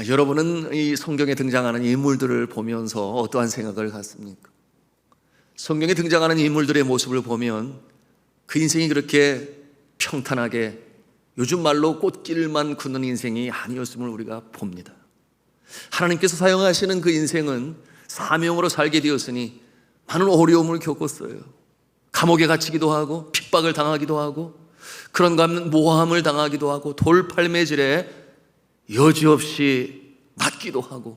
여러분은 이 성경에 등장하는 인물들을 보면서 어떠한 생각을 갖습니까? 성경에 등장하는 인물들의 모습을 보면 그 인생이 그렇게 평탄하게 요즘 말로 꽃길만 걷는 인생이 아니었음을 우리가 봅니다. 하나님께서 사용하시는 그 인생은 사명으로 살게 되었으니 많은 어려움을 겪었어요. 감옥에 갇히기도 하고 핍박을 당하기도 하고 그런 가운데 모함을 당하기도 하고 돌팔매질에 여지없이 맞기도 하고,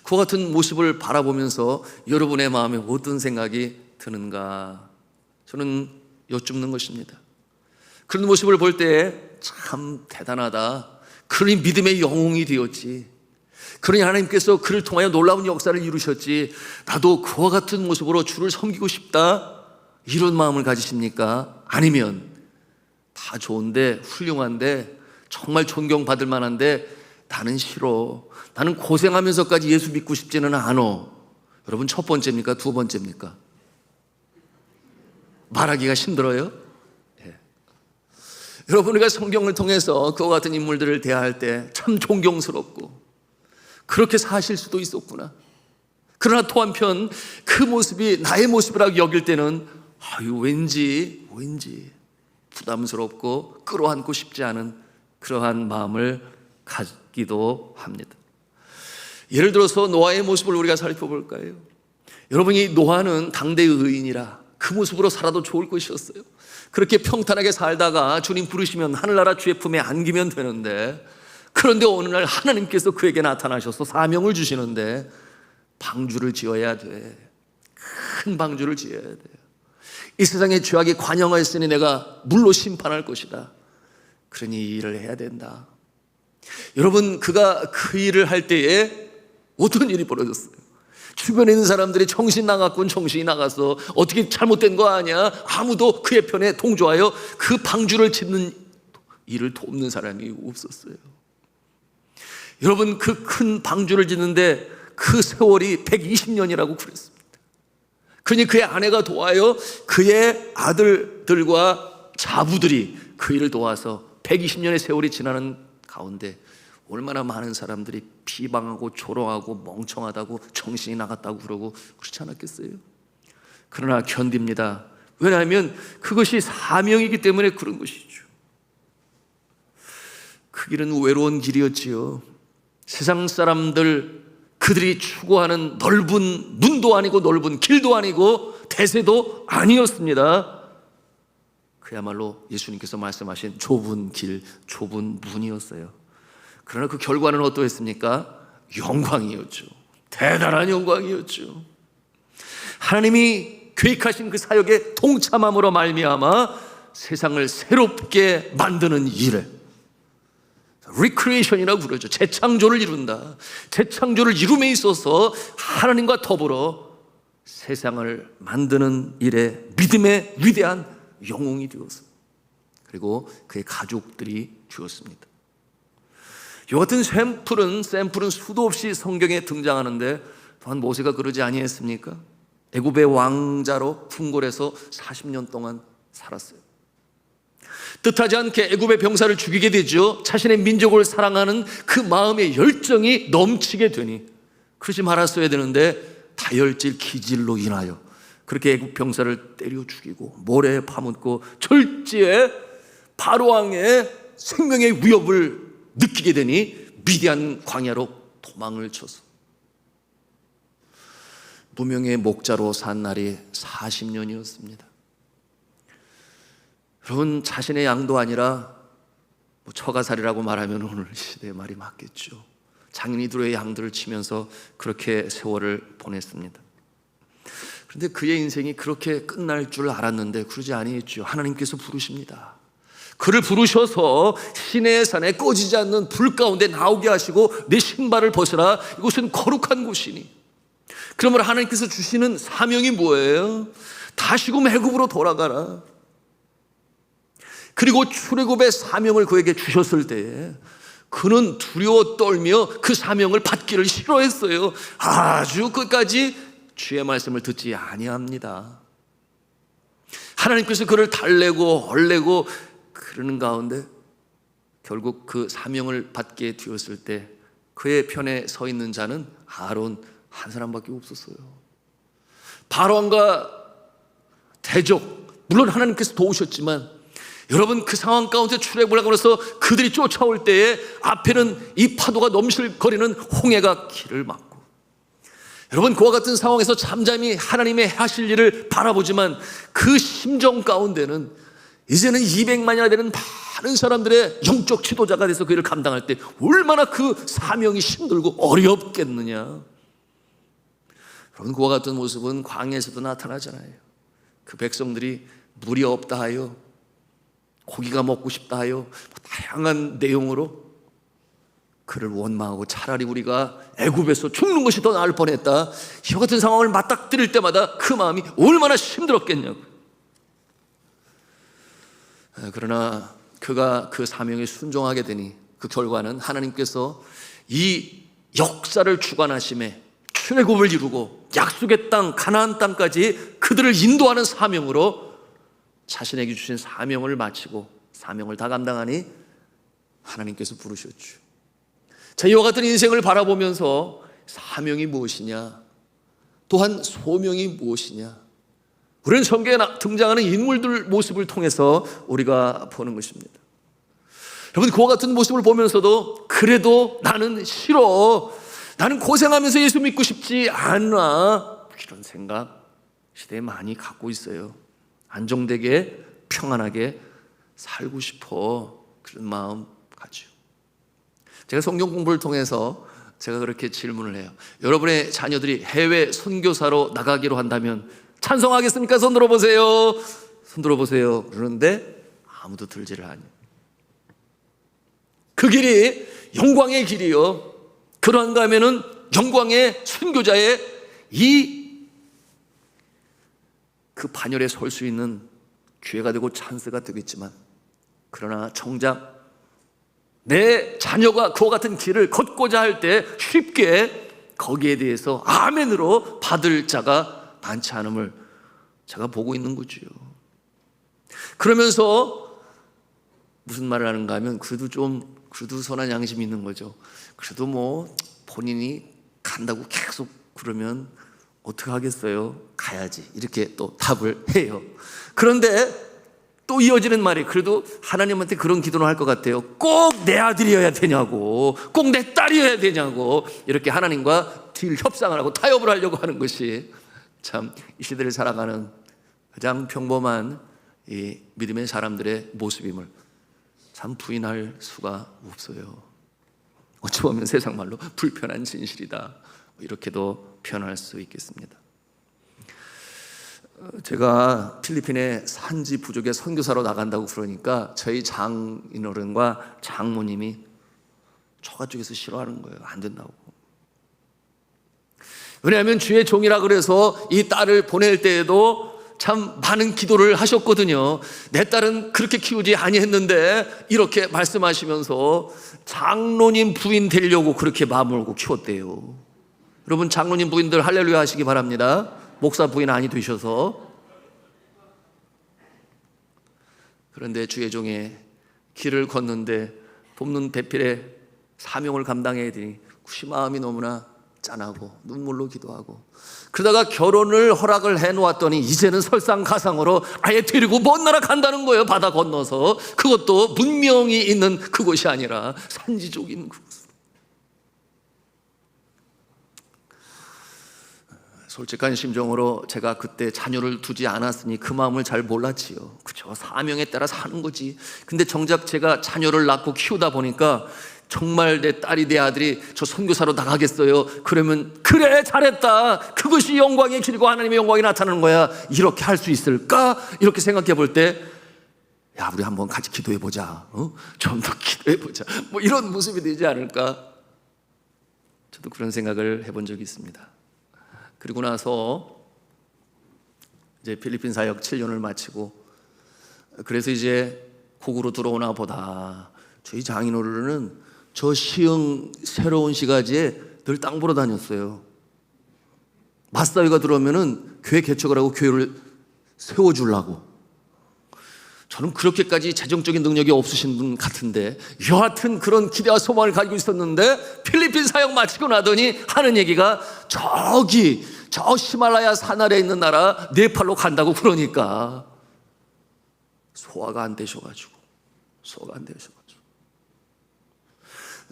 그와 같은 모습을 바라보면서 여러분의 마음에 어떤 생각이 드는가 저는 여쭙는 것입니다. 그런 모습을 볼 때 참 대단하다, 그러니 믿음의 영웅이 되었지, 그러니 하나님께서 그를 통하여 놀라운 역사를 이루셨지, 나도 그와 같은 모습으로 주를 섬기고 싶다, 이런 마음을 가지십니까? 아니면 다 좋은데 훌륭한데 정말 존경받을 만한데 나는 싫어, 나는 고생하면서까지 예수 믿고 싶지는 않아, 여러분 첫 번째입니까? 두 번째입니까? 말하기가 힘들어요? 네. 여러분, 우리가 성경을 통해서 그와 같은 인물들을 대할 때 참 존경스럽고 그렇게 사실 수도 있었구나, 그러나 또 한편 그 모습이 나의 모습이라고 여길 때는 왠지 부담스럽고 끌어안고 싶지 않은 그러한 마음을 갖기도 합니다. 예를 들어서 노아의 모습을 우리가 살펴볼까요? 여러분이 노아는 당대의 의인이라 그 모습으로 살아도 좋을 것이었어요. 그렇게 평탄하게 살다가 주님 부르시면 하늘나라 주의 품에 안기면 되는데, 그런데 어느 날 하나님께서 그에게 나타나셔서 사명을 주시는데 방주를 지어야 돼, 큰 방주를 지어야 돼, 이 세상에 죄악이 관영하였으니 내가 물로 심판할 것이다, 그러니 이 일을 해야 된다. 여러분, 그가 그 일을 할 때에 어떤 일이 벌어졌어요? 주변에 있는 사람들이 정신 나갔군 정신이 나갔어, 어떻게 잘못된 거 아니야, 아무도 그의 편에 동조하여 그 방주를 짓는 일을 돕는 사람이 없었어요. 여러분, 그 큰 방주를 짓는데 그 세월이 120년이라고 그랬습니다. 그러니 그의 아내가 도와요, 그의 아들들과 자부들이 그 일을 도와서 120년의 세월이 지나는 가운데 얼마나 많은 사람들이 비방하고 조롱하고 멍청하다고 정신이 나갔다고 그러고 그렇지 않았겠어요? 그러나 견딥니다. 왜냐하면 그것이 사명이기 때문에 그런 것이죠. 그 길은 외로운 길이었지요. 세상 사람들, 그들이 추구하는 넓은 문도 아니고 넓은 길도 아니고 대세도 아니었습니다. 그야말로 예수님께서 말씀하신 좁은 길, 좁은 문이었어요. 그러나 그 결과는 어떠했습니까? 영광이었죠. 대단한 영광이었죠. 하나님이 계획하신 그 사역에 동참함으로 말미암아 세상을 새롭게 만드는 일에, 리크리에이션이라고 부르죠. 재창조를 이룬다. 재창조를 이룸에 있어서 하나님과 더불어 세상을 만드는 일에 믿음의 위대한 영웅이 되었습니다. 그리고 그의 가족들이 되었습니다. 이 같은 샘플은 수도 없이 성경에 등장하는데, 또한 모세가 그러지 아니했습니까? 애굽의 왕자로 궁궐에서 40년 동안 살았어요. 뜻하지 않게 애굽의 병사를 죽이게 되죠. 자신의 민족을 사랑하는 그 마음의 열정이 넘치게 되니, 그러지 말았어야 되는데 다혈질 기질로 인하여 그렇게 애굽 병사를 때려 죽이고 모래에 파묻고 절제에 바로왕의 생명의 위협을 느끼게 되니 미디안 광야로 도망을 쳐서 무명의 목자로 산 날이 40년이었습니다. 여러분, 자신의 양도 아니라 처가살이라고 말하면 오늘 시대의 말이 맞겠죠. 장인이들의 양들을 치면서 그렇게 세월을 보냈습니다. 그런데 그의 인생이 그렇게 끝날 줄 알았는데 그러지 아니했죠. 하나님께서 부르십니다. 그를 부르셔서 시내의 산에 꺼지지 않는 불 가운데 나오게 하시고 내 신발을 벗으라, 이곳은 거룩한 곳이니. 그러면 하나님께서 주시는 사명이 뭐예요? 다시금 애굽으로 돌아가라. 그리고 출애굽의 사명을 그에게 주셨을 때에 그는 두려워 떨며 그 사명을 받기를 싫어했어요. 아주 끝까지 주의 말씀을 듣지 아니합니다. 하나님께서 그를 달래고 얼레고 그러는 가운데 결국 그 사명을 받게 되었을 때 그의 편에 서 있는 자는 아론 한 사람밖에 없었어요. 바로왕과 대적, 물론 하나님께서 도우셨지만 여러분, 그 상황 가운데 출애굽을 하고 나서 그들이 쫓아올 때에 앞에는 이 파도가 넘실거리는 홍해가 길을 막고, 여러분, 그와 같은 상황에서 잠잠히 하나님의 하실 일을 바라보지만 그 심정 가운데는 이제는 200만이나 되는 많은 사람들의 영적 지도자가 돼서 그 일을 감당할 때 얼마나 그 사명이 힘들고 어렵겠느냐. 여러분, 그와 같은 모습은 광야에서도 나타나잖아요. 그 백성들이 물이 없다 하여, 고기가 먹고 싶다 하여 다양한 내용으로 그를 원망하고 차라리 우리가 애굽에서 죽는 것이 더 나을 뻔했다, 이와 같은 상황을 맞닥뜨릴 때마다 그 마음이 얼마나 힘들었겠냐고. 그러나 그가 그 사명에 순종하게 되니 그 결과는 하나님께서 이 역사를 주관하심에 출애굽을 이루고 약속의 땅 가나안 땅까지 그들을 인도하는 사명으로 자신에게 주신 사명을 마치고 사명을 다 감당하니 하나님께서 부르셨죠. 자, 이와 같은 인생을 바라보면서 사명이 무엇이냐, 또한 소명이 무엇이냐, 우리는 성경에 등장하는 인물들 모습을 통해서 우리가 보는 것입니다. 여러분, 그와 같은 모습을 보면서도 그래도 나는 싫어, 나는 고생하면서 예수 믿고 싶지 않아, 이런 생각 시대에 많이 갖고 있어요. 안정되게 평안하게 살고 싶어, 그런 마음 가지고. 제가 성경 공부를 통해서 제가 그렇게 질문을 해요. 여러분의 자녀들이 해외 선교사로 나가기로 한다면 찬성하겠습니까? 손 들어보세요. 손 들어보세요. 그러는데 아무도 들지를 않아요. 그 길이 영광의 길이요, 그러한가 하면은 영광의 선교자의 그 반열에 설 수 있는 기회가 되고 찬스가 되겠지만, 그러나 정작 내 자녀가 그와 같은 길을 걷고자 할 때 쉽게 거기에 대해서 아멘으로 받을 자가 많지 않음을 제가 보고 있는 거죠. 그러면서 무슨 말을 하는가 하면 그래도 선한 양심이 있는 거죠. 그래도 뭐 본인이 간다고 계속 그러면 어떻게 하겠어요? 가야지, 이렇게 또 답을 해요. 그런데 또 이어지는 말이, 그래도 하나님한테 그런 기도를 할 것 같아요. 꼭 내 아들이어야 되냐고, 꼭 내 딸이어야 되냐고, 이렇게 하나님과 딜 협상을 하고 타협을 하려고 하는 것이 참 이 시대를 살아가는 가장 평범한 이 믿음의 사람들의 모습임을 참 부인할 수가 없어요. 어찌 보면 세상 말로 불편한 진실이다, 이렇게도 표현할 수 있겠습니다. 제가 필리핀의 산지 부족에 선교사로 나간다고 그러니까 저희 장인어른과 장모님이 처가 쪽에서 싫어하는 거예요. 안 된다고. 왜냐하면 주의 종이라 그래서 이 딸을 보낼 때에도 참 많은 기도를 하셨거든요. 내 딸은 그렇게 키우지 아니했는데, 이렇게 말씀하시면서 장로님 부인 되려고 그렇게 마음을 먹고 키웠대요. 여러분, 장로님 부인들 할렐루야 하시기 바랍니다. 목사 부인 아니 되셔서. 그런데 주의 종의 길을 걷는데 돕는 배필의 사명을 감당해야 되니 마음이 너무나 짠하고 눈물로 기도하고, 그러다가 결혼을 허락을 해놓았더니 이제는 설상가상으로 아예 데리고 먼 나라 간다는 거예요. 바다 건너서. 그것도 문명이 있는 그곳이 아니라 산지족인 그곳. 솔직한 심정으로 제가 그때 자녀를 두지 않았으니 그 마음을 잘 몰랐지요. 그죠, 사명에 따라 사는 거지. 근데 정작 제가 자녀를 낳고 키우다 보니까 정말 내 딸이, 내 아들이 저 선교사로 나가겠어요? 그러면 그래, 잘했다, 그것이 영광의 길이고 하나님의 영광이 나타나는 거야, 이렇게 할 수 있을까? 이렇게 생각해 볼 때, 야, 우리 한번 같이 기도해 보자, 좀 더 기도해 보자, 뭐 이런 모습이 되지 않을까? 저도 그런 생각을 해본 적이 있습니다. 그리고 나서 이제 필리핀 사역 7년을 마치고, 그래서 이제 고국으로 들어오나 보다, 저희 장인어른은 저 시흥 새로운 시가지에 늘 땅 보러 다녔어요. 맞사위가 들어오면은 교회 개척을 하고 교회를 세워주려고. 저는 그렇게까지 재정적인 능력이 없으신 분 같은데 여하튼 그런 기대와 소망을 가지고 있었는데 필리핀 사역 마치고 나더니 하는 얘기가 저기 저 히말라야 산 아래에 있는 나라 네팔로 간다고. 그러니까 소화가 안 되셔가지고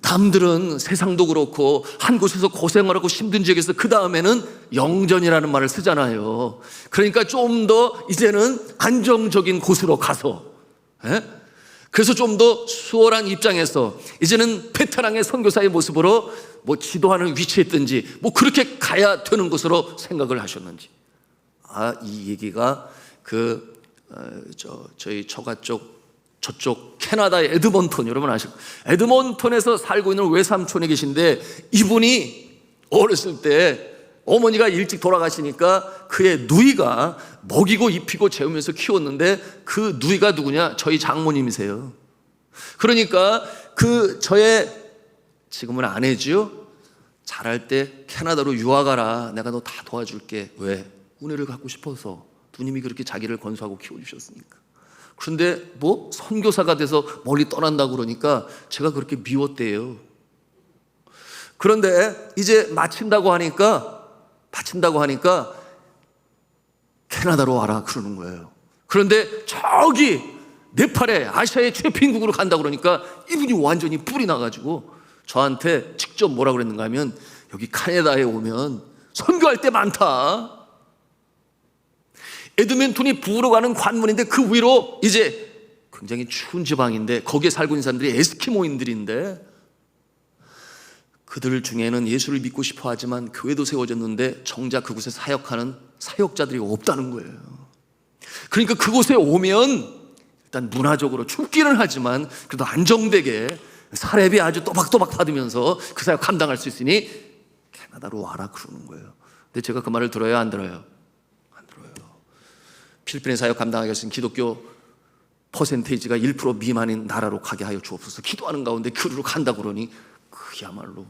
남들은 세상도 그렇고 한 곳에서 고생을 하고 힘든 지역에서 그 다음에는 영전이라는 말을 쓰잖아요. 그러니까 좀 더 이제는 안정적인 곳으로 가서, 그래서 좀 더 수월한 입장에서 이제는 베테랑의 선교사의 모습으로 뭐 지도하는 위치에 있든지 뭐 그렇게 가야 되는 것으로 생각을 하셨는지. 이 얘기가 저희 처가 쪽 저쪽 캐나다의 에드먼턴, 여러분 아시죠? 에드먼턴에서 살고 있는 외삼촌이 계신데 이분이 어렸을 때 어머니가 일찍 돌아가시니까 그의 누이가 먹이고 입히고 재우면서 키웠는데 그 누이가 누구냐? 저희 장모님이세요. 그러니까 저의 지금은 아내지요. 잘할 때 캐나다로 유학 가라. 내가 너 다 도와줄게. 왜? 은혜를 갖고 싶어서. 누님이 그렇게 자기를 건수하고 키워주셨으니까. 그런데 뭐 선교사가 돼서 멀리 떠난다고 그러니까 제가 그렇게 미웠대요. 그런데 이제 마친다고 하니까 캐나다로 와라 그러는 거예요. 그런데 저기 네팔에 아시아의 최빈국으로 간다고 그러니까 이분이 완전히 뿔이 나가지고 저한테 직접 뭐라 그랬는가 하면 여기 캐나다에 오면 선교할 때 많다. 에드먼턴이 북으로 가는 관문인데 그 위로 이제 굉장히 추운 지방인데 거기에 살고 있는 사람들이 에스키모인들인데 그들 중에는 예수를 믿고 싶어 하지만 교회도 세워졌는데 정작 그곳에 사역하는 사역자들이 없다는 거예요. 그러니까 그곳에 오면 일단 문화적으로 춥기는 하지만 그래도 안정되게 사례비 아주 또박또박 받으면서 그 사역 감당할 수 있으니 캐나다로 와라 그러는 거예요. 근데 제가 그 말을 들어요, 안 들어요? 필리핀의 사역 감당하겠으면 기독교 퍼센테이지가 1% 미만인 나라로 가게 하여 주옵소서. 기도하는 가운데 그리로 간다고 그러니 그야말로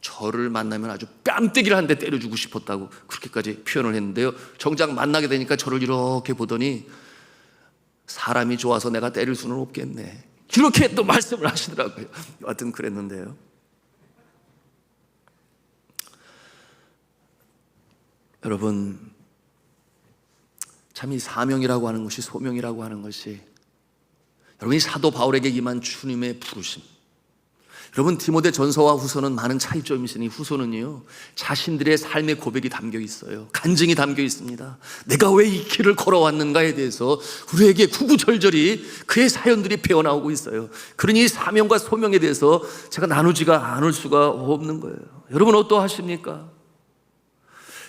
저를 만나면 아주 뺨때기를 한 대 때려주고 싶었다고 그렇게까지 표현을 했는데요. 정작 만나게 되니까 저를 이렇게 보더니 사람이 좋아서 내가 때릴 수는 없겠네, 이렇게 또 말씀을 하시더라고요. 여하튼 그랬는데요. 여러분, 참 이 사명이라고 하는 것이, 소명이라고 하는 것이, 여러분이 사도 바울에게 임한 주님의 부르심, 여러분 디모데 전서와 후서는 많은 차이점이 있으니 후서는요 자신들의 삶의 고백이 담겨 있어요. 간증이 담겨 있습니다. 내가 왜 이 길을 걸어왔는가에 대해서 우리에게 구구절절히 그의 사연들이 배어나오고 있어요. 그러니 사명과 소명에 대해서 제가 나누지가 않을 수가 없는 거예요. 여러분 어떠하십니까?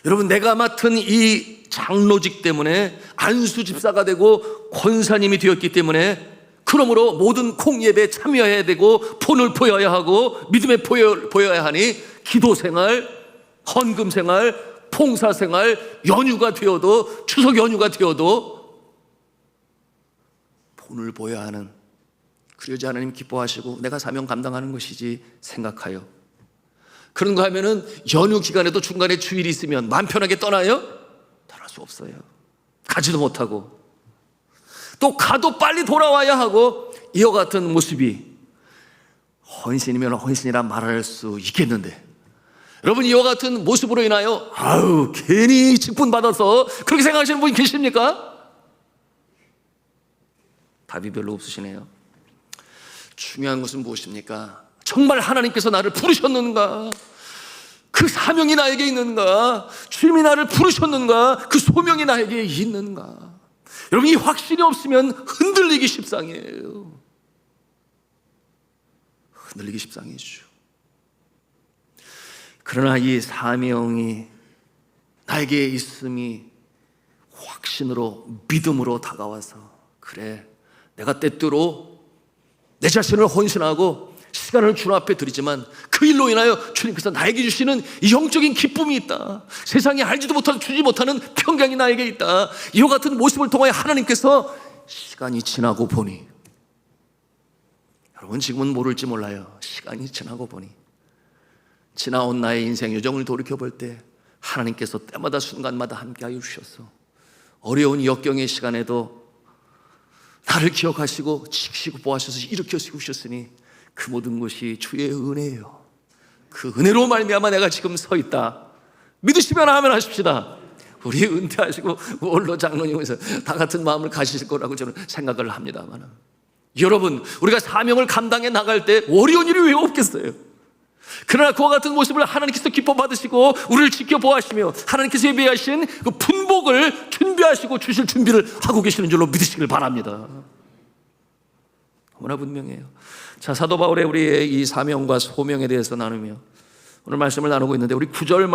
여러분, 내가 맡은 이 장로직 때문에 안수 집사가 되고 권사님이 되었기 때문에, 그러므로 모든 공예배에 참여해야 되고 본을 보여야 하고 믿음에 보여야 하니 기도생활, 헌금생활, 봉사생활, 연휴가 되어도, 추석 연휴가 되어도 본을 보여야 하는, 그러지 하나님 기뻐하시고 내가 사명 감당하는 것이지 생각하여, 그런가 하면은 연휴 기간에도 중간에 주일이 있으면 마음 편하게 떠나요? 떠날 수 없어요. 가지도 못하고 또 가도 빨리 돌아와야 하고, 이와 같은 모습이 헌신이면 헌신이라 말할 수 있겠는데, 여러분 이와 같은 모습으로 인하여 괜히 직분 받아서 그렇게 생각하시는 분이 계십니까? 답이 별로 없으시네요. 중요한 것은 무엇입니까? 정말 하나님께서 나를 부르셨는가? 그 사명이 나에게 있는가? 주님이 나를 부르셨는가? 그 소명이 나에게 있는가? 여러분, 이 확신이 없으면 흔들리기 십상이에요. 흔들리기 십상이죠. 그러나 이 사명이 나에게 있음이 확신으로, 믿음으로 다가와서, 그래, 내가 때때로 내 자신을 헌신하고 시간을 주님 앞에 드리지만 그 일로 인하여 주님께서 나에게 주시는 이 영적인 기쁨이 있다. 세상이 알지도 못하고 주지 못하는 평강이 나에게 있다. 이와 같은 모습을 통하여 하나님께서 시간이 지나고 보니, 여러분 지금은 모를지 몰라요. 시간이 지나고 보니, 지나온 나의 인생 여정을 돌이켜볼 때 하나님께서 때마다 순간마다 함께하여 주셔서 어려운 역경의 시간에도 나를 기억하시고 지키시고 보호하셔서 일으켜 세우셨으니 그 모든 것이 주의 은혜예요. 그 은혜로 말미암아 내가 지금 서 있다. 믿으시면 아멘 하십시다. 우리 은퇴하시고 원로 장로님에서 다 같은 마음을 가지실 거라고 저는 생각을 합니다만, 여러분, 우리가 사명을 감당해 나갈 때 어려운 일이 왜 없겠어요? 그러나 그와 같은 모습을 하나님께서 기뻐 받으시고 우리를 지켜 보호하시며 하나님께서 예비하신 그 분복을 준비하시고 주실 준비를 하고 계시는 줄로 믿으시길 바랍니다. 너무나 분명해요. 자, 사도 바울의 우리의 이 사명과 소명에 대해서 나누며 오늘 말씀을 나누고 있는데, 우리 9절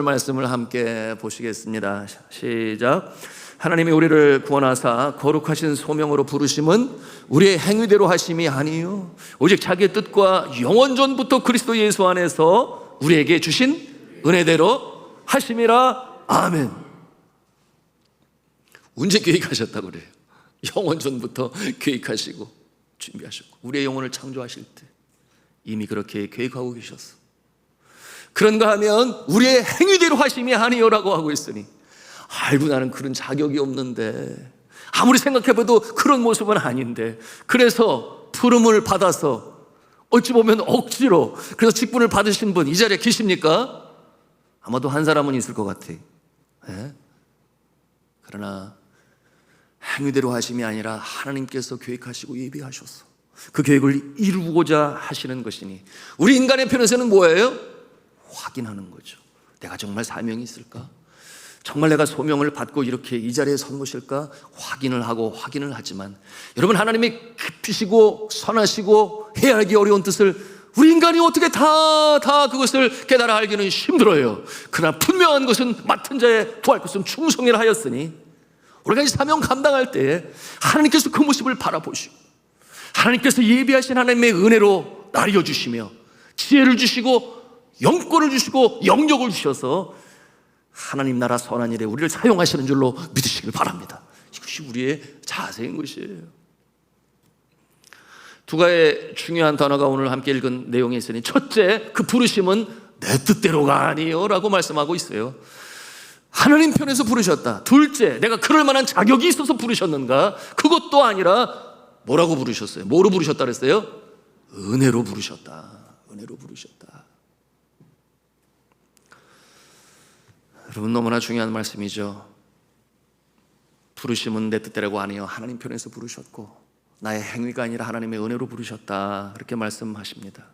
말씀을 함께 보시겠습니다. 시작. 하나님이 우리를 구원하사 거룩하신 소명으로 부르심은 우리의 행위대로 하심이 아니요 오직 자기의 뜻과 영원전부터 그리스도 예수 안에서 우리에게 주신 은혜대로 하심이라. 아멘. 언제 계획하셨다고 그래요? 영원전부터 계획하시고 준비하셨고, 우리의 영혼을 창조하실 때 이미 그렇게 계획하고 계셨어. 그런가 하면 우리의 행위대로 하심이 아니요라고 하고 있으니, 아이고 나는 그런 자격이 없는데, 아무리 생각해봐도 그런 모습은 아닌데, 그래서 부름을 받아서 어찌 보면 억지로 그래서 직분을 받으신 분 이 자리에 계십니까? 아마도 한 사람은 있을 것 같아요. 네? 그러나 행위대로 하심이 아니라 하나님께서 계획하시고 예비하셔서 그 계획을 이루고자 하시는 것이니, 우리 인간의 편에서는 뭐예요? 확인하는 거죠. 내가 정말 사명이 있을까? 정말 내가 소명을 받고 이렇게 이 자리에 선 것일까? 확인을 하지만, 여러분, 하나님이 깊으시고 선하시고 해야 하기 어려운 뜻을 우리 인간이 어떻게 다 그것을 깨달아 알기는 힘들어요. 그러나 분명한 것은 맡은 자의 구할 것은 충성이라 하였으니, 우리가 이 사명 감당할 때에 하나님께서 그 모습을 바라보시고 하나님께서 예비하신 하나님의 은혜로 나뉘어주시며 지혜를 주시고 영권을 주시고 영역을 주셔서 하나님 나라 선한 일에 우리를 사용하시는 줄로 믿으시길 바랍니다. 이것이 우리의 자세인 것이에요. 두 가지의 중요한 단어가 오늘 함께 읽은 내용에 있으니, 첫째, 그 부르심은 내 뜻대로가 아니요 라고 말씀하고 있어요. 하나님 편에서 부르셨다. 둘째, 내가 그럴 만한 자격이 있어서 부르셨는가? 그것도 아니라 뭐라고 부르셨어요? 뭐로 부르셨다 그랬어요? 은혜로 부르셨다. 은혜로 부르셨다. 여러분, 너무나 중요한 말씀이죠. 부르심은 내 뜻대로가 아니요 하나님 편에서 부르셨고 나의 행위가 아니라 하나님의 은혜로 부르셨다, 그렇게 말씀하십니다.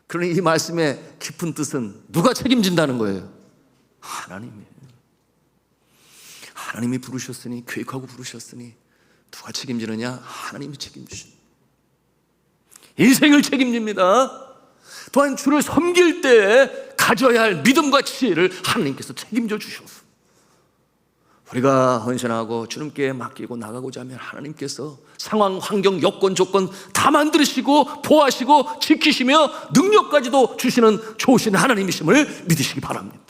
그러니 이 말씀의 깊은 뜻은 누가 책임진다는 거예요? 하나님이에요. 하나님이 부르셨으니, 계획하고 부르셨으니 누가 책임지느냐? 하나님이 책임지십니다. 인생을 책임집니다. 또한 주를 섬길 때 가져야 할 믿음과 지혜를 하나님께서 책임져 주셔서 우리가 헌신하고 주님께 맡기고 나가고자 하면 하나님께서 상황, 환경, 여건, 조건 다 만드시고 보호하시고 지키시며 능력까지도 주시는 좋으신 하나님이심을 믿으시기 바랍니다.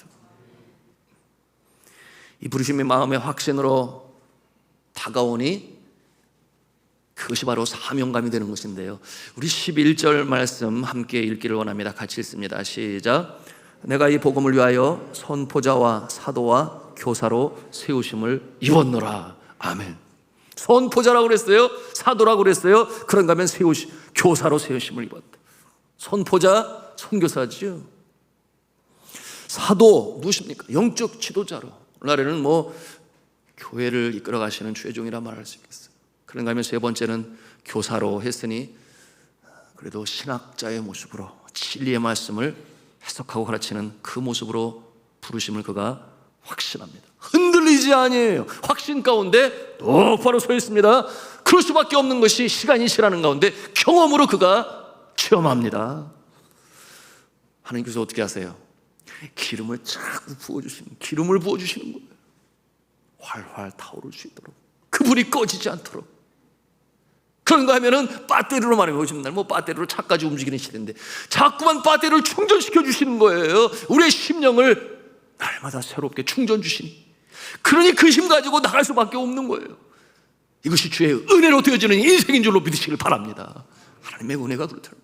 이 부르심이 마음의 확신으로 다가오니 그것이 바로 사명감이 되는 것인데요, 우리 11절 말씀 함께 읽기를 원합니다. 같이 읽습니다. 시작. 내가 이 복음을 위하여 선포자와 사도와 교사로 세우심을 입었노라. 아멘. 선포자라고 그랬어요? 사도라고 그랬어요? 그런가 하면 교사로 세우심을 입었다. 선포자, 선교사지요. 사도 누구십니까? 영적 지도자로, 오늘날에는 교회를 이끌어 가시는 주의 종이라 말할 수 있겠어요. 그런가 하면 세 번째는 교사로 했으니, 그래도 신학자의 모습으로 진리의 말씀을 해석하고 가르치는 그 모습으로 부르심을 그가 확신합니다. 흔들리지 아니에요. 확신 가운데 똑바로 서 있습니다. 그럴 수밖에 없는 것이 시간이 지나는 가운데 경험으로 그가 체험합니다. 하나님께서 어떻게 하세요? 기름을 자꾸 기름을 부어주시는 거예요. 활활 타오를 수 있도록, 그 불이 꺼지지 않도록. 그런가 하면은 배터리로 말하면, 요즘 날 배터리로 차까지 움직이는 시대인데 자꾸만 배터리를 충전시켜 주시는 거예요. 우리의 심령을 날마다 새롭게 충전 주시니, 그러니 그 힘 가지고 나갈 수밖에 없는 거예요. 이것이 주의 은혜로 되어지는 인생인 줄로 믿으시길 바랍니다. 하나님의 은혜가 그렇다는 거예요.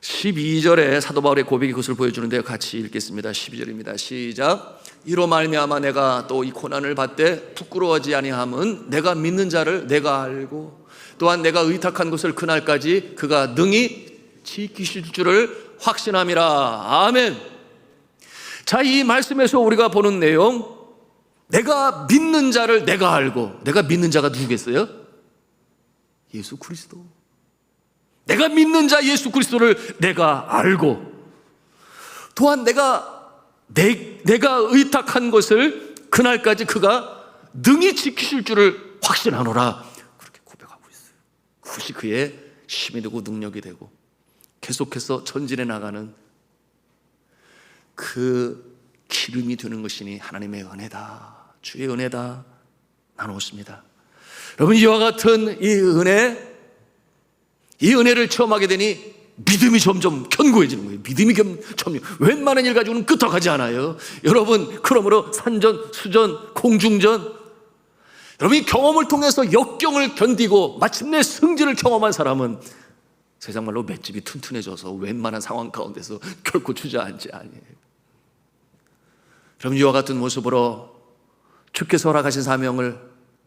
12절에 사도 바울의 고백이 그것을 보여주는데요. 같이 읽겠습니다. 12절입니다. 시작. 이로 말미암아 내가 또 이 고난을 받되 부끄러워하지 아니함은 내가 믿는 자를 내가 알고 또한 내가 의탁한 것을 그날까지 그가 능히 지키실 줄을 확신함이라. 아멘. 자, 이 말씀에서 우리가 보는 내용, 내가 믿는 자를 내가 알고, 내가 믿는 자가 누구겠어요? 예수 그리스도. 내가 믿는 자 예수 그리스도를 내가 알고, 또한 내가 의탁한 것을 그날까지 그가 능히 지키실 줄을 확신하노라. 그렇게 고백하고 있어요. 그것이 그의 힘이 되고 능력이 되고 계속해서 전진해 나가는 그 기름이 되는 것이니 하나님의 은혜다, 주의 은혜다 나누었습니다. 여러분, 이와 같은 이 은혜를 체험하게 되니 믿음이 점점 견고해지는 거예요. 믿음이 점점, 웬만한 일 가지고는 끄떡하지 않아요. 여러분, 그러므로 산전, 수전, 공중전, 여러분이 경험을 통해서 역경을 견디고 마침내 승진을 경험한 사람은 세상 말로 맷집이 튼튼해져서 웬만한 상황 가운데서 결코 주저앉지 아니에요. 여러분, 이와 같은 모습으로 주께서 허락하신 사명을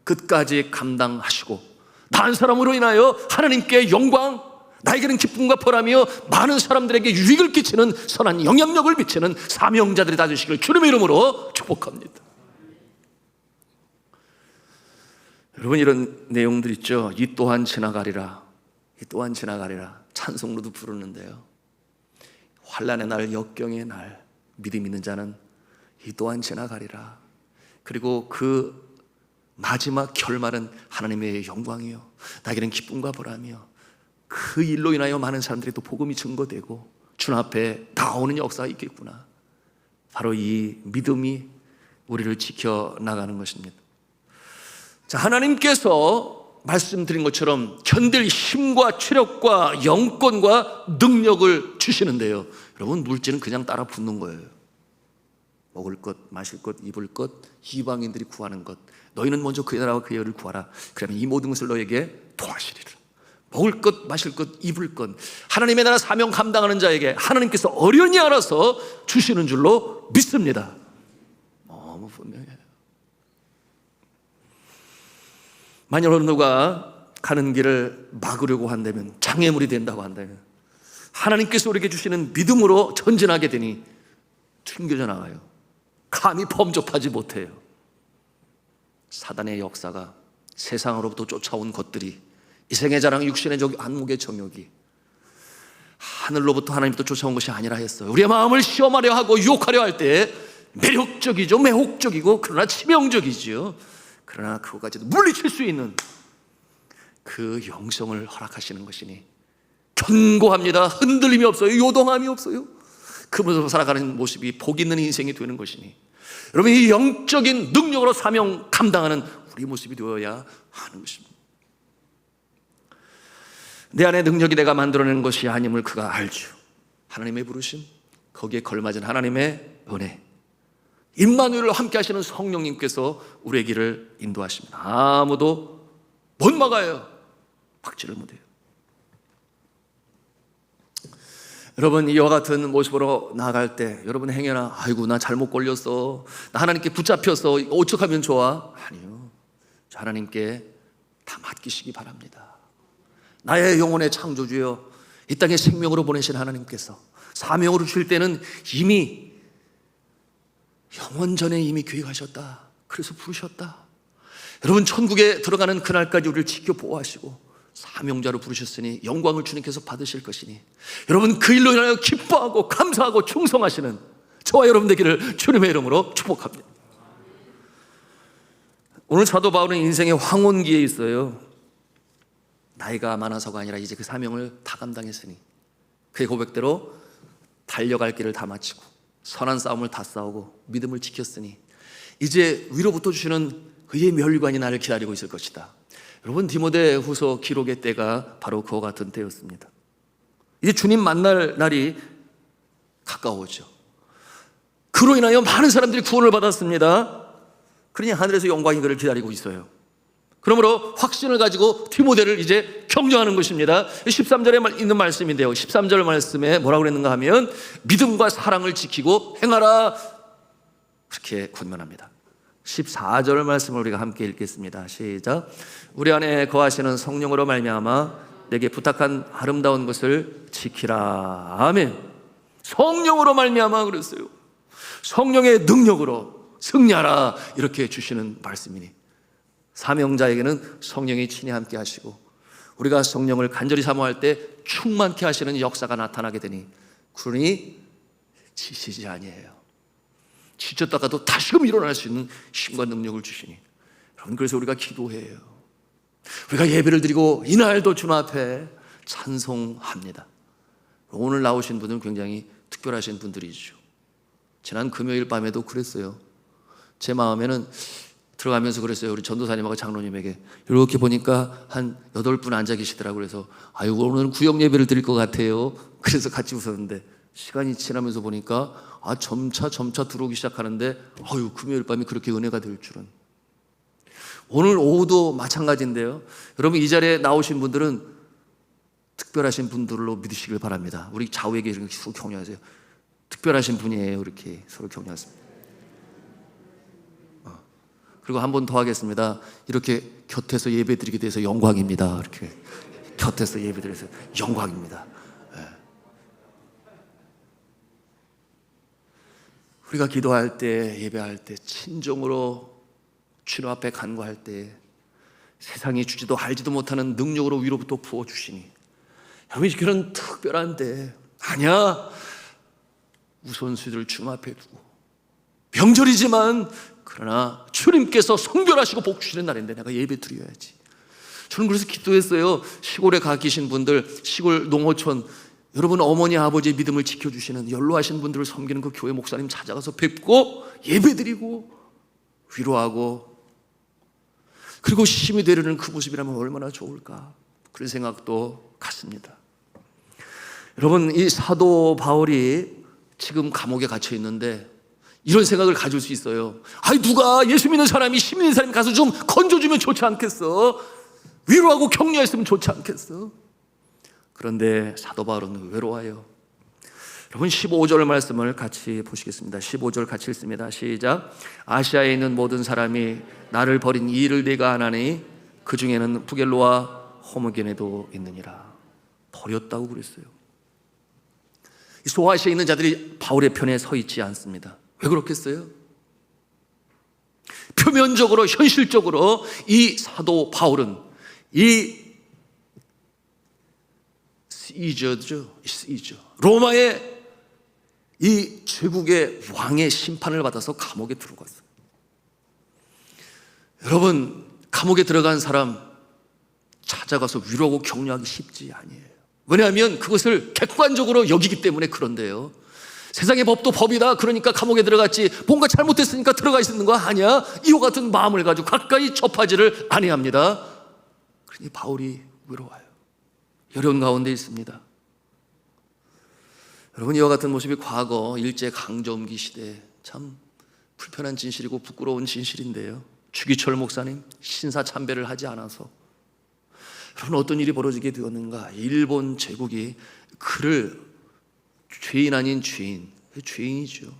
끝까지 감당하시고 나은 사람으로 인하여 하나님께 영광, 나에게는 기쁨과 보람이요 많은 사람들에게 유익을 끼치는 선한 영향력을 미치는 사명자들이 다 되시기를 주님의 이름으로 축복합니다. 여러분, 이런 내용들 있죠. 이 또한 지나가리라, 이 또한 지나가리라 찬송으로도 부르는데요. 환난의 날, 역경의 날, 믿음 있는 자는 이 또한 지나가리라. 그리고 그 마지막 결말은 하나님의 영광이요 나에게는 기쁨과 보람이요 그 일로 인하여 많은 사람들이 또 복음이 증거되고 주 앞에 나오는 역사가 있겠구나. 바로 이 믿음이 우리를 지켜나가는 것입니다. 자, 하나님께서 말씀드린 것처럼 견딜 힘과 체력과 영권과 능력을 주시는데요, 여러분, 물질은 그냥 따라 붙는 거예요. 먹을 것, 마실 것, 입을 것, 이방인들이 구하는 것, 너희는 먼저 그의 나라와 그의 의를 구하라. 그러면 이 모든 것을 너에게 도하시리라. 먹을 것, 마실 것, 입을 것, 하나님의 나라 사명 감당하는 자에게 하나님께서 어련히 알아서 주시는 줄로 믿습니다. 너무 분명해요. 만약 어느 누가 가는 길을 막으려고 한다면, 장애물이 된다고 한다면, 하나님께서 우리에게 주시는 믿음으로 전진하게 되니 튕겨져 나가요. 감히 범접하지 못해요. 사단의 역사가, 세상으로부터 쫓아온 것들이, 이생의 자랑, 육신의 적, 안목의 정욕이 하늘로부터 하나님부터 쫓아온 것이 아니라 했어요. 우리의 마음을 시험하려 하고 유혹하려 할 때 매력적이죠, 매혹적이고, 그러나 치명적이죠. 그러나 그것까지도 물리칠 수 있는 그 영성을 허락하시는 것이니 견고합니다. 흔들림이 없어요. 요동함이 없어요. 그 모습으로 살아가는 모습이 복 있는 인생이 되는 것이니, 여러분, 이 영적인 능력으로 사명 감당하는 우리 모습이 되어야 하는 것입니다. 내 안에 능력이 내가 만들어낸 것이 아님을 그가 알죠. 하나님의 부르심, 거기에 걸맞은 하나님의 은혜, 임마누엘과 함께 하시는 성령님께서 우리의 길을 인도하십니다. 아무도 못 막아요. 막지를 못해요. 여러분, 이와 같은 모습으로 나아갈 때 여러분 행여나 아이고 나 잘못 걸렸어, 나 하나님께 붙잡혔어, 어떡하면 좋아? 아니요, 하나님께 다 맡기시기 바랍니다. 나의 영혼의 창조주여, 이 땅에 생명으로 보내신 하나님께서 사명으로 주실 때는 이미 영원 전에 이미 계획하셨다. 그래서 부르셨다. 여러분, 천국에 들어가는 그날까지 우리를 지켜 보호하시고 사명자로 부르셨으니 영광을 주님께서 받으실 것이니, 여러분, 그 일로 인하여 기뻐하고 감사하고 충성하시는 저와 여러분 되기를 주님의 이름으로 축복합니다. 오늘 사도 바울은 인생의 황혼기에 있어요. 나이가 많아서가 아니라 이제 그 사명을 다 감당했으니 그의 고백대로 달려갈 길을 다 마치고 선한 싸움을 다 싸우고 믿음을 지켰으니 이제 위로부터 주시는 의의 멸관이 나를 기다리고 있을 것이다. 여러분, 디모데후서 기록의 때가 바로 그와 같은 때였습니다. 이제 주님 만날 날이 가까워오죠. 그로 인하여 많은 사람들이 구원을 받았습니다. 그러니 하늘에서 영광이 그를 기다리고 있어요. 그러므로 확신을 가지고 디모데를 이제 격려하는 것입니다. 13절에 있는 말씀인데요, 13절 말씀에 뭐라고 그랬는가 하면 믿음과 사랑을 지키고 행하라, 그렇게 권면합니다. 14절 말씀을 우리가 함께 읽겠습니다. 시작. 우리 안에 거하시는 성령으로 말미암아 내게 부탁한 아름다운 것을 지키라. 아멘. 성령으로 말미암아 그랬어요. 성령의 능력으로 승리하라, 이렇게 주시는 말씀이니 사명자에게는 성령이 친히 함께 하시고 우리가 성령을 간절히 사모할 때 충만케 하시는 역사가 나타나게 되니 그러니 지치지 아니에요. 지쳤다가도 다시금 일어날 수 있는 힘과 능력을 주시니, 여러분, 그래서 우리가 기도해요. 우리가 예배를 드리고 이날도 주님 앞에 찬송합니다. 오늘 나오신 분들은 굉장히 특별하신 분들이죠. 지난 금요일 밤에도 그랬어요. 제 마음에는 들어가면서 그랬어요. 우리 전도사님하고 장로님에게 이렇게 보니까 한 8분 앉아 계시더라고요. 그래서 아유, 오늘은 구역 예배를 드릴 것 같아요. 그래서 같이 웃었는데 시간이 지나면서 보니까 점차 들어오기 시작하는데 아유, 금요일 밤이 그렇게 은혜가 될 줄은. 오늘 오후도 마찬가지인데요. 여러분, 이 자리에 나오신 분들은 특별하신 분들로 믿으시길 바랍니다. 우리 좌우에게 이렇게 서로 격려하세요. 특별하신 분이에요. 이렇게 서로 격려하십니다. 그리고 한 번 더 하겠습니다. 이렇게 곁에서 예배드리게 돼서 영광입니다. 이렇게 곁에서 예배드려서 영광입니다. 우리가 기도할 때, 예배할 때 친정으로 주님 앞에 간구할 때 세상이 주지도 알지도 못하는 능력으로 위로부터 부어주시니, 여러분, 그런 특별한 때 아니야, 우선순위를 주님 앞에 두고 명절이지만 그러나 주님께서 성별하시고 복 주시는 날인데 내가 예배 드려야지. 저는 그래서 기도했어요. 시골에 가 계신 분들, 시골 농어촌, 여러분 어머니 아버지의 믿음을 지켜주시는 연로하신 분들을 섬기는 그 교회 목사님 찾아가서 뵙고 예배드리고 위로하고, 그리고 힘이 되려는 그 모습이라면 얼마나 좋을까, 그런 생각도 갖습니다. 여러분, 이 사도 바울이 지금 감옥에 갇혀 있는데 이런 생각을 가질 수 있어요. 아니, 누가 예수 믿는 사람이, 힘 있는 사람이 가서 좀 건져주면 좋지 않겠어? 위로하고 격려했으면 좋지 않겠어? 그런데 사도 바울은 외로워요. 여러분, 15절 말씀을 같이 보시겠습니다. 15절 같이 읽습니다. 시작. 아시아에 있는 모든 사람이 나를 버린 이 일을 내가 아나니 그 중에는 부겔로와 호모게네도 있느니라. 버렸다고 그랬어요. 소아시아에 있는 자들이 바울의 편에 서 있지 않습니다. 왜 그렇겠어요? 표면적으로, 현실적으로 이 사도 바울은 이 시저죠, 로마의 이 제국의 왕의 심판을 받아서 감옥에 들어갔어요. 여러분, 감옥에 들어간 사람 찾아가서 위로하고 격려하기 쉽지 아니에요. 왜냐하면 그것을 객관적으로 여기기 때문에 그런데요. 세상의 법도 법이다, 그러니까 감옥에 들어갔지, 뭔가 잘못됐으니까 들어가 있는 거 아니야, 이와 같은 마음을 가지고 가까이 접하지를 아니합니다. 그러니 바울이 외로워요. 어려운 가운데 있습니다. 여러분, 이와 같은 모습이 과거 일제강점기 시대에 참 불편한 진실이고 부끄러운 진실인데요, 주기철 목사님 신사참배를 하지 않아서 여러분 어떤 일이 벌어지게 되었는가. 일본 제국이 그를 죄인 아닌 죄인이죠.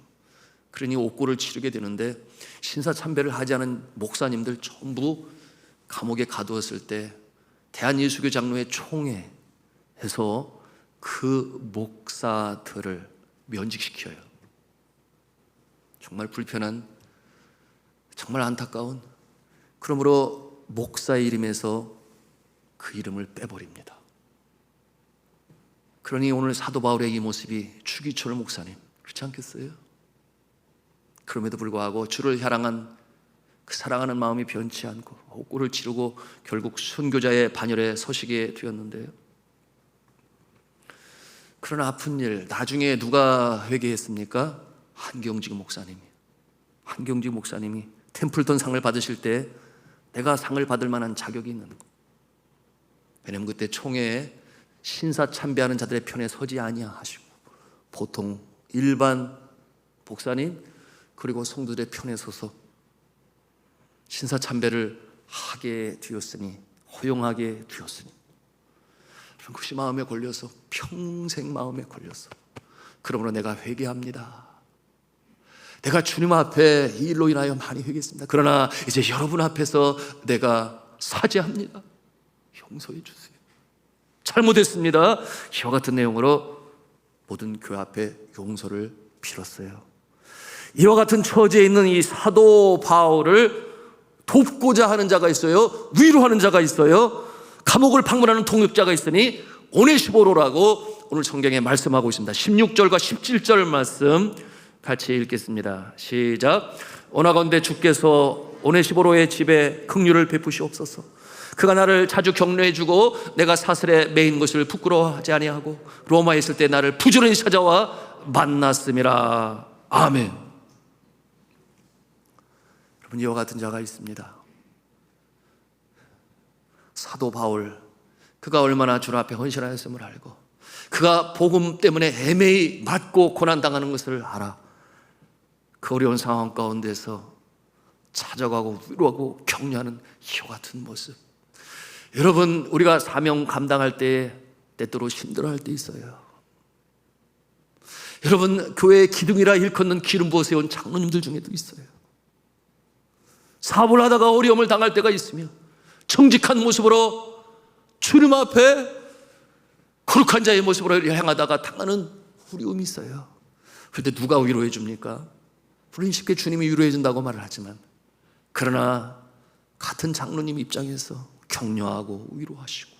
그러니 옥고를 치르게 되는데 신사참배를 하지 않은 목사님들 전부 감옥에 가두었을 때 대한예수교 장로회 총회에서 그 목사들을 면직시켜요. 정말 불편한, 정말 안타까운, 그러므로 목사의 이름에서 그 이름을 빼버립니다. 그러니 오늘 사도 바울의 이 모습이 주기철 목사님, 그렇지 않겠어요? 그럼에도 불구하고 주를 향한 그 사랑하는 마음이 변치 않고 옥고를 치르고 결국 순교자의 반열에 서시게 되었는데요, 그러나 아픈 일, 나중에 누가 회개했습니까? 한경직 목사님이. 한경직 목사님이 템플턴 상을 받으실 때 내가 상을 받을 만한 자격이 있는 거. 왜냐면 그때 총회에 신사 참배하는 자들의 편에 서지 아니하시고 보통 일반 목사님 그리고 성도들의 편에 서서 신사 참배를 하게 되었으니, 허용하게 되었으니. 그것이 마음에 걸려서, 평생 마음에 걸려서, 그러므로 내가 회개합니다. 내가 주님 앞에 이 일로 인하여 많이 회개했습니다. 그러나 이제 여러분 앞에서 내가 사죄합니다. 용서해 주세요. 잘못했습니다. 이와 같은 내용으로 모든 교회 앞에 용서를 빌었어요. 이와 같은 처지에 있는 이 사도 바울을 돕고자 하는 자가 있어요. 위로하는 자가 있어요. 감옥을 방문하는 동역자가 있으니 오네시보로라고 오늘 성경에 말씀하고 있습니다. 16절과 17절 말씀 같이 읽겠습니다. 시작. 원하건대 주께서 오네시보로의 집에 긍휼을 베푸시옵소서. 그가 나를 자주 격려해주고 내가 사슬에 매인 것을 부끄러워하지 아니하고 로마에 있을 때 나를 부지런히 찾아와 만났음이라. 아멘. 여러분, 이와 같은 자가 있습니다. 사도 바울, 그가 얼마나 주 앞에 헌신하였음을 알고, 그가 복음 때문에 애매히 맞고 고난당하는 것을 알아 그 어려운 상황 가운데서 찾아가고 위로하고 격려하는 이와 같은 모습. 여러분, 우리가 사명 감당할 때 때때로 힘들어할 때 있어요. 여러분, 교회의 기둥이라 일컫는 기름 부어 세운 장로님들 중에도 있어요. 사업을 하다가 어려움을 당할 때가 있으며 정직한 모습으로 주님 앞에 거룩한 자의 모습으로 향하다가 당하는 어려움이 있어요. 그런데 누가 위로해 줍니까? 물론 쉽게 주님이 위로해 준다고 말을 하지만, 그러나 같은 장로님 입장에서 격려하고 위로하시고,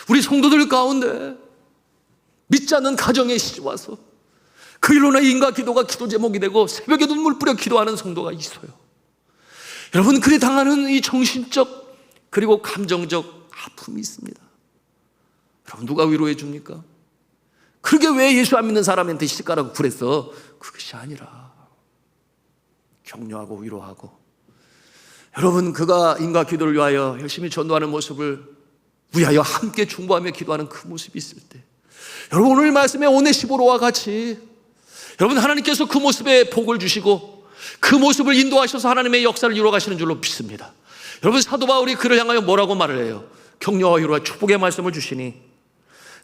우리 성도들 가운데 믿지 않는 가정에 시집와서 그 일로 내 인과 기도가 기도 제목이 되고 새벽에 눈물 뿌려 기도하는 성도가 있어요. 여러분, 그리 당하는 이 정신적 그리고 감정적 아픔이 있습니다. 여러분, 누가 위로해 줍니까? 그게 왜 예수 안 믿는 사람한테 시집가라고 그랬어? 그것이 아니라 격려하고 위로하고, 여러분, 그가 인과 기도를 위하여 열심히 전도하는 모습을 위하여 함께 중보하며 기도하는 그 모습이 있을 때, 여러분, 오늘 말씀에 오네시보로와 같이 여러분, 하나님께서 그 모습에 복을 주시고 그 모습을 인도하셔서 하나님의 역사를 이루어 가시는 줄로 믿습니다. 여러분, 사도 바울이 그를 향하여 뭐라고 말을 해요? 격려와 위로와 축복의 말씀을 주시니,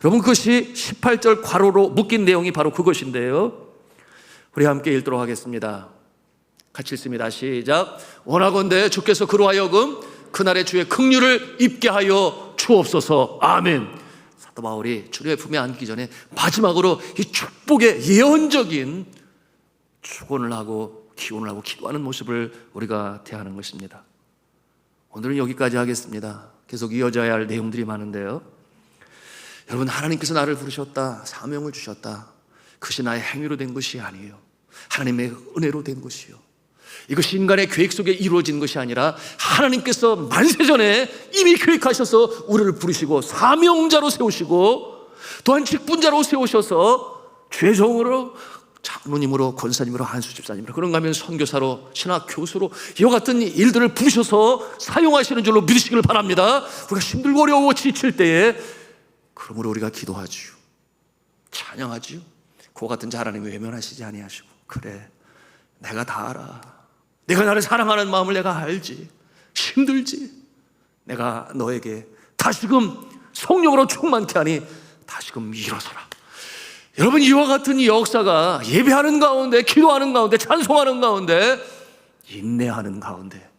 여러분, 그것이 18절 괄호로 묶인 내용이 바로 그것인데요. 우리 함께 읽도록 하겠습니다. 같이 읽습니다. 시작. 원하건대 주께서 그로 하여금 그날의 주의 긍휼을 입게 하여 주옵소서. 아멘. 사도 바울이 주님의 품에 안기 전에 마지막으로 이 축복의 예언적인 축원을 하고 기원을 하고 기도하는 모습을 우리가 대하는 것입니다. 오늘은 여기까지 하겠습니다. 계속 이어져야 할 내용들이 많은데요. 여러분, 하나님께서 나를 부르셨다, 사명을 주셨다. 그것이 나의 행위로 된 것이 아니에요. 하나님의 은혜로 된 것이요. 이것이 인간의 계획 속에 이루어진 것이 아니라 하나님께서 만세전에 이미 계획하셔서 우리를 부르시고 사명자로 세우시고 또한 직분자로 세우셔서 죄종으로, 장로님으로, 권사님으로, 한수집사님으로, 그런가 하면 선교사로, 신학 교수로 이와 같은 일들을 부르셔서 사용하시는 줄로 믿으시길 바랍니다. 우리가 힘들고 어려워 지칠 때에 그러므로 우리가 기도하지요, 찬양하지요. 그와 같은 자 하나님이 외면하시지 아니하시고, 그래, 내가 다 알아. 내가 나를 사랑하는 마음을 내가 알지. 힘들지. 내가 너에게 다시금 성령으로 충만케 하니 다시금 일어서라. 여러분, 이와 같은 이 역사가 예배하는 가운데, 기도하는 가운데, 찬송하는 가운데, 인내하는 가운데,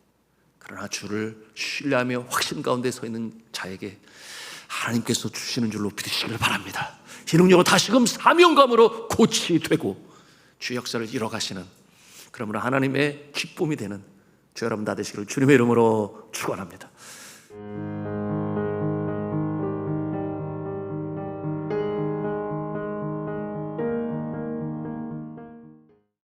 그러나 주를 신뢰하며 확신 가운데 서 있는 자에게 하나님께서 주시는 줄로 믿으시길 바랍니다. 이 능력으로 다시금 사명감으로 고치되고 주 역사를 이뤄가시는, 그러므로 하나님의 기쁨이 되는 주 여러분 다 되시기를 주님의 이름으로 축원합니다.